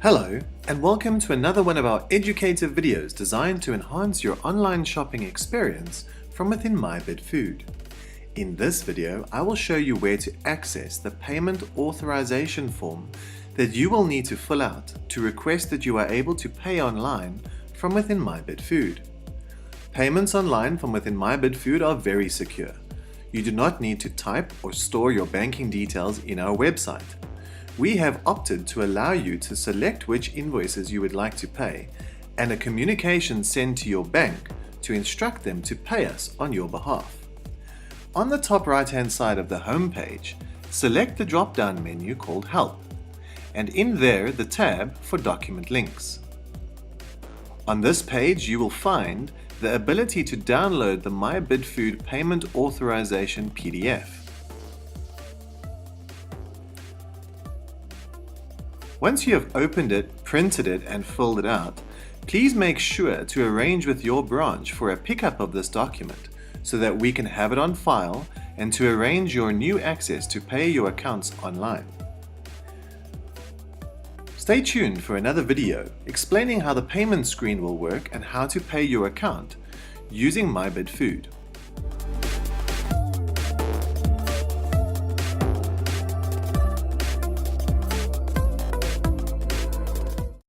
Hello, and welcome to another one of our educative videos designed to enhance your online shopping experience from within MyBidfood. In this video, I will show you where to access the payment authorization form that you will need to fill out to request that you are able to pay online from within MyBidfood. Payments online from within MyBidfood are very secure. You do not need to type or store your banking details in our website. We have opted to allow you to select which invoices you would like to pay and a communication sent to your bank to instruct them to pay us on your behalf. On the top right-hand side of the home page, select the drop-down menu called Help, and in there the tab for document links. On this page you will find the ability to download the MyBidfood Payment Authorization PDF. Once you have opened it, printed it and filled it out, please make sure to arrange with your branch for a pickup of this document so that we can have it on file and to arrange your new access to pay your accounts online. Stay tuned for another video explaining how the payment screen will work and how to pay your account using MyBidfood.